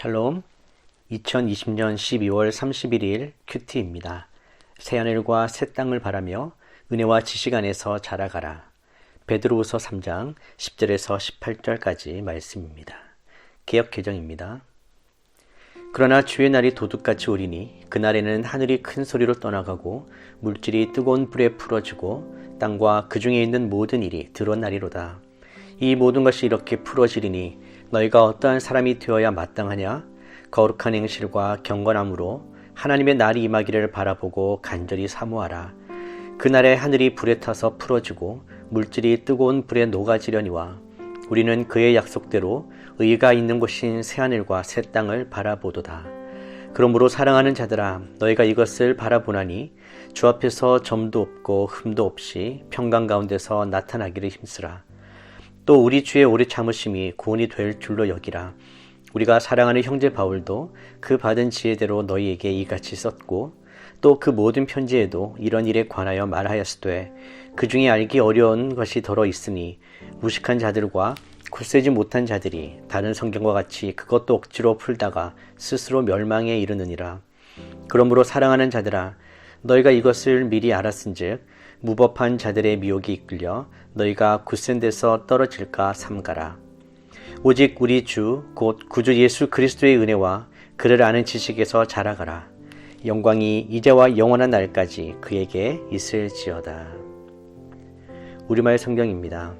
샬롬, 2020년 12월 31일 큐티입니다. 새하늘과 새 땅을 바라며 은혜와 지식 안에서 자라가라. 베드로후서 3장 10절에서 18절까지 말씀입니다. 개역 개정입니다. 그러나 주의 날이 도둑같이 오리니 그날에는 하늘이 큰 소리로 떠나가고 물질이 뜨거운 불에 풀어지고 땅과 그 중에 있는 모든 일이 드러나리로다. 이 모든 것이 이렇게 풀어지리니 너희가 어떠한 사람이 되어야 마땅하냐? 거룩한 행실과 경건함으로 하나님의 날이 임하기를 바라보고 간절히 사모하라. 그날에 하늘이 불에 타서 풀어지고 물질이 뜨거운 불에 녹아지려니와 우리는 그의 약속대로 의가 있는 곳인 새하늘과 새 땅을 바라보도다. 그러므로 사랑하는 자들아, 너희가 이것을 바라보나니 주 앞에서 점도 없고 흠도 없이 평강 가운데서 나타나기를 힘쓰라. 또 우리 주의 오래 참으심이 구원이 될 줄로 여기라. 우리가 사랑하는 형제 바울도 그 받은 지혜대로 너희에게 이같이 썼고 또 그 모든 편지에도 이런 일에 관하여 말하였으되 그 중에 알기 어려운 것이 더러 있으니 무식한 자들과 굳세지 못한 자들이 다른 성경과 같이 그것도 억지로 풀다가 스스로 멸망에 이르느니라. 그러므로 사랑하는 자들아, 너희가 이것을 미리 알았은즉 무법한 자들의 미혹에 이끌려 너희가 굳센 데서 떨어질까 삼가라. 오직 우리 주 곧 구주 예수 그리스도의 은혜와 그를 아는 지식에서 자라가라. 영광이 이제와 영원한 날까지 그에게 있을지어다. 우리말 성경입니다.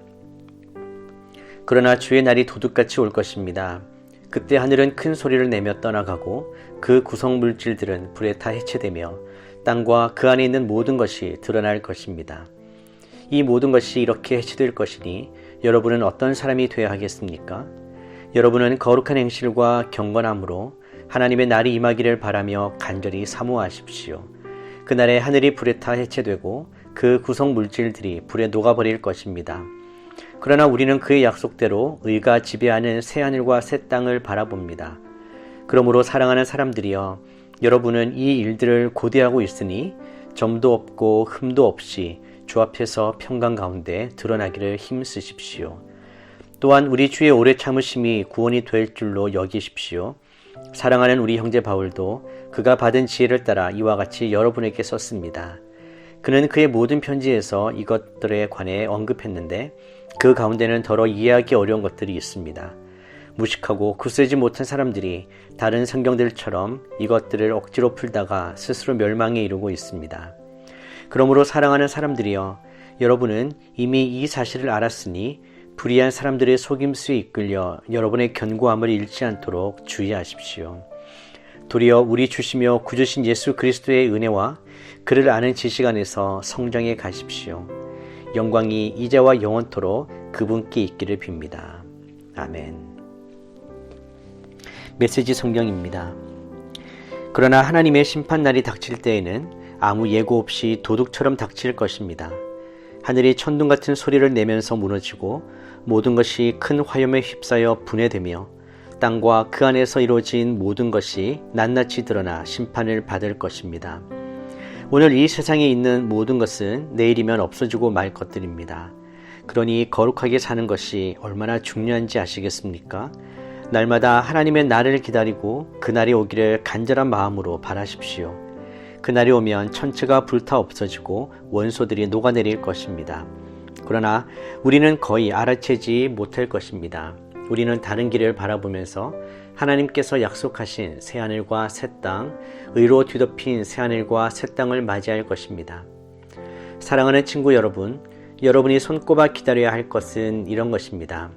그러나 주의 날이 도둑같이 올 것입니다. 그때 하늘은 큰 소리를 내며 떠나가고 그 구성 물질들은 불에 타 해체되며 땅과 그 안에 있는 모든 것이 드러날 것입니다. 이 모든 것이 이렇게 해체될 것이니 여러분은 어떤 사람이 되어야 하겠습니까? 여러분은 거룩한 행실과 경건함으로 하나님의 날이 임하기를 바라며 간절히 사모하십시오. 그날에 하늘이 불에 타 해체되고 그 구성 물질들이 불에 녹아버릴 것입니다. 그러나 우리는 그의 약속대로 의가 지배하는 새하늘과 새 땅을 바라봅니다. 그러므로 사랑하는 사람들이여, 여러분은 이 일들을 고대하고 있으니 점도 없고 흠도 없이 주 앞에서 평강 가운데 드러나기를 힘쓰십시오. 또한 우리 주의 오래 참으심이 구원이 될 줄로 여기십시오. 사랑하는 우리 형제 바울도 그가 받은 지혜를 따라 이와 같이 여러분에게 썼습니다. 그는 그의 모든 편지에서 이것들에 관해 언급했는데 그 가운데는 더러 이해하기 어려운 것들이 있습니다. 무식하고 굳세지 못한 사람들이 다른 성경들처럼 이것들을 억지로 풀다가 스스로 멸망에 이르고 있습니다. 그러므로 사랑하는 사람들이여, 여러분은 이미 이 사실을 알았으니 불의한 사람들의 속임수에 이끌려 여러분의 견고함을 잃지 않도록 주의하십시오. 도리어 우리 주시며 구주신 예수 그리스도의 은혜와 그를 아는 지식 안에서 성장해 가십시오. 영광이 이제와 영원토록 그분께 있기를 빕니다. 아멘. 메시지 성경입니다. 그러나 하나님의 심판날이 닥칠 때에는 아무 예고 없이 도둑처럼 닥칠 것입니다. 하늘이 천둥 같은 소리를 내면서 무너지고 모든 것이 큰 화염에 휩싸여 분해되며 땅과 그 안에서 이루어진 모든 것이 낱낱이 드러나 심판을 받을 것입니다. 오늘 이 세상에 있는 모든 것은 내일이면 없어지고 말 것들입니다. 그러니 거룩하게 사는 것이 얼마나 중요한지 아시겠습니까? 날마다 하나님의 날을 기다리고 그날이 오기를 간절한 마음으로 바라십시오. 그날이 오면 천체가 불타 없어지고 원소들이 녹아내릴 것입니다. 그러나 우리는 거의 알아채지 못할 것입니다. 우리는 다른 길을 바라보면서 하나님께서 약속하신 새하늘과 새 땅, 의로 뒤덮인 새하늘과 새 땅을 맞이할 것입니다. 사랑하는 친구 여러분, 여러분이 손꼽아 기다려야 할 것은 이런 것입니다.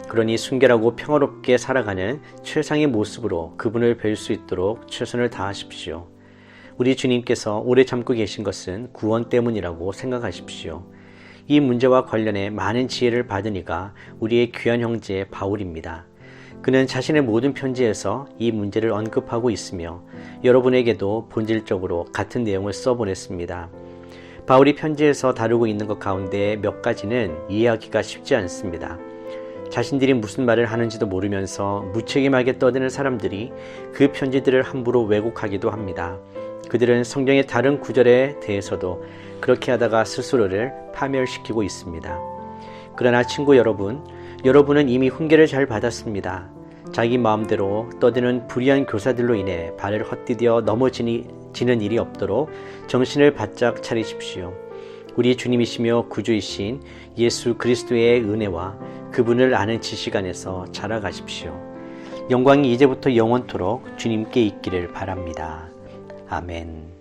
그러니 순결하고 평화롭게 살아가는 최상의 모습으로 그분을 뵐 수 있도록 최선을 다하십시오. 우리 주님께서 오래 참고 계신 것은 구원 때문이라고 생각하십시오. 이 문제와 관련해 많은 지혜를 받은 이가 우리의 귀한 형제 바울입니다. 그는 자신의 모든 편지에서 이 문제를 언급하고 있으며 여러분에게도 본질적으로 같은 내용을 써보냈습니다. 바울이 편지에서 다루고 있는 것 가운데 몇 가지는 이해하기가 쉽지 않습니다. 자신들이 무슨 말을 하는지도 모르면서 무책임하게 떠드는 사람들이 그 편지들을 함부로 왜곡하기도 합니다. 그들은 성경의 다른 구절에 대해서도 그렇게 하다가 스스로를 파멸시키고 있습니다. 그러나 친구 여러분, 여러분은 이미 훈계를 잘 받았습니다. 자기 마음대로 떠드는 불의한 교사들로 인해 발을 헛디뎌 넘어지는 일이 없도록 정신을 바짝 차리십시오. 우리 주님이시며 구주이신 예수 그리스도의 은혜와 그분을 아는 지식 안에서 자라가십시오. 영광이 이제부터 영원토록 주님께 있기를 바랍니다. 아멘.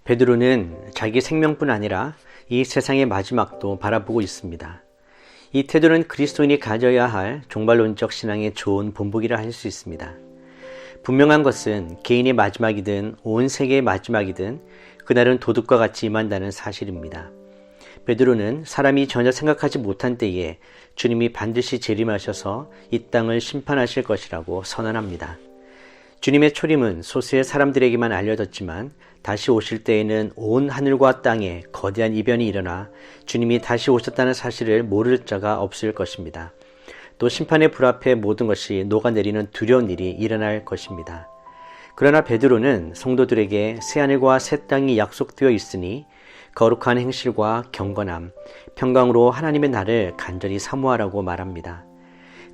베드로는 자기 생명뿐 아니라 이 세상의 마지막도 바라보고 있습니다. 이 태도는 그리스도인이 가져야 할 종말론적 신앙의 좋은 본보기라 할 수 있습니다. 분명한 것은 개인의 마지막이든 온 세계의 마지막이든 그날은 도둑과 같이 임한다는 사실입니다. 베드로는 사람이 전혀 생각하지 못한 때에 주님이 반드시 재림하셔서 이 땅을 심판하실 것이라고 선언합니다. 주님의 초림은 소수의 사람들에게만 알려졌지만 다시 오실 때에는 온 하늘과 땅에 거대한 이변이 일어나 주님이 다시 오셨다는 사실을 모를 자가 없을 것입니다. 또 심판의 불 앞에 모든 것이 녹아내리는 두려운 일이 일어날 것입니다. 그러나 베드로는 성도들에게 새하늘과 새 땅이 약속되어 있으니 거룩한 행실과 경건함, 평강으로 하나님의 날을 간절히 사모하라고 말합니다.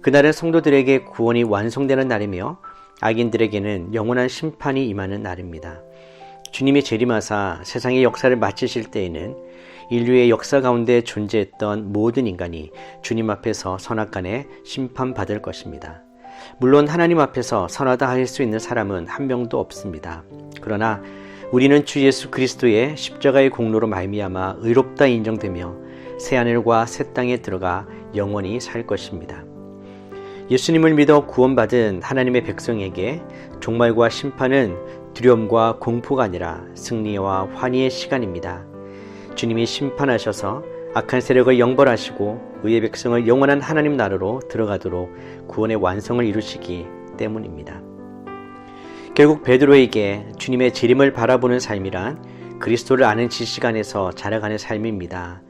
그날은 성도들에게 구원이 완성되는 날이며 악인들에게는 영원한 심판이 임하는 날입니다. 주님이 재림하사 세상의 역사를 마치실 때에는 인류의 역사 가운데 존재했던 모든 인간이 주님 앞에서 선악간에 심판받을 것입니다. 물론 하나님 앞에서 선하다 할 수 있는 사람은 한 명도 없습니다. 그러나 우리는 주 예수 그리스도의 십자가의 공로로 말미암아 의롭다 인정되며 새하늘과 새 땅에 들어가 영원히 살 것입니다. 예수님을 믿어 구원받은 하나님의 백성에게 종말과 심판은 두려움과 공포가 아니라 승리와 환희의 시간입니다. 주님이 심판하셔서 악한 세력을 영벌하시고 의의 백성을 영원한 하나님 나라로 들어가도록 구원의 완성을 이루시기 때문입니다. 결국 베드로에게 주님의 재림을 바라보는 삶이란 그리스도를 아는 지식 안에서 자라가는 삶입니다.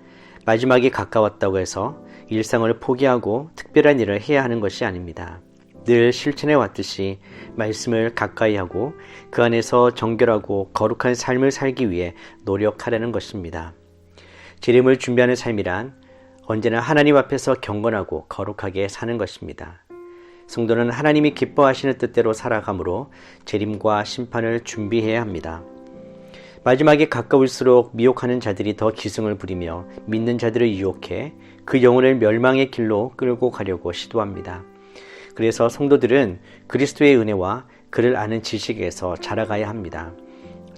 마지막이 가까웠다고 해서 일상을 포기하고 특별한 일을 해야 하는 것이 아닙니다. 늘 실천해 왔듯이 말씀을 가까이 하고 그 안에서 정결하고 거룩한 삶을 살기 위해 노력하라는 것입니다. 재림을 준비하는 삶이란 언제나 하나님 앞에서 경건하고 거룩하게 사는 것입니다. 성도는 하나님이 기뻐하시는 뜻대로 살아가므로 재림과 심판을 준비해야 합니다. 마지막에 가까울수록 미혹하는 자들이 더 기승을 부리며 믿는 자들을 유혹해 그 영혼을 멸망의 길로 끌고 가려고 시도합니다. 그래서 성도들은 그리스도의 은혜와 그를 아는 지식에서 자라가야 합니다.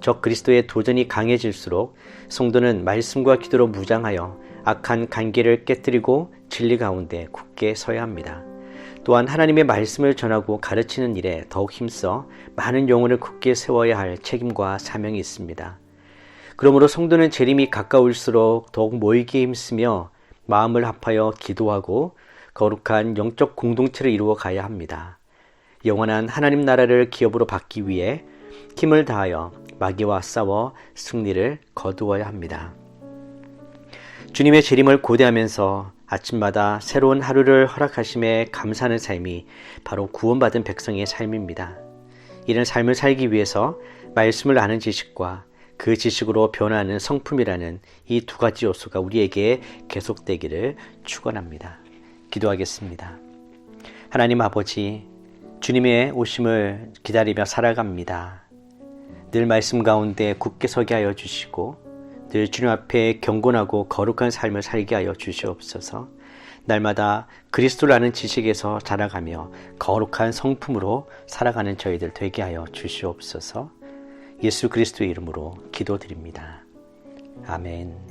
적 그리스도의 도전이 강해질수록 성도는 말씀과 기도로 무장하여 악한 관계를 깨뜨리고 진리 가운데 굳게 서야 합니다. 또한 하나님의 말씀을 전하고 가르치는 일에 더욱 힘써 많은 영혼을 굳게 세워야 할 책임과 사명이 있습니다. 그러므로 성도는 재림이 가까울수록 더욱 모이기에 힘쓰며 마음을 합하여 기도하고 거룩한 영적 공동체를 이루어 가야 합니다. 영원한 하나님 나라를 기업으로 받기 위해 힘을 다하여 마귀와 싸워 승리를 거두어야 합니다. 주님의 재림을 고대하면서 아침마다 새로운 하루를 허락하심에 감사하는 삶이 바로 구원받은 백성의 삶입니다. 이런 삶을 살기 위해서 말씀을 아는 지식과 그 지식으로 변화하는 성품이라는 이 두 가지 요소가 우리에게 계속되기를 축원합니다. 기도하겠습니다. 하나님 아버지, 주님의 오심을 기다리며 살아갑니다. 늘 말씀 가운데 굳게 서게 하여 주시고 늘 주님 앞에 경건하고 거룩한 삶을 살게 하여 주시옵소서. 날마다 그리스도를 아는 지식에서 자라가며 거룩한 성품으로 살아가는 저희들 되게 하여 주시옵소서. 예수 그리스도의 이름으로 기도드립니다. 아멘.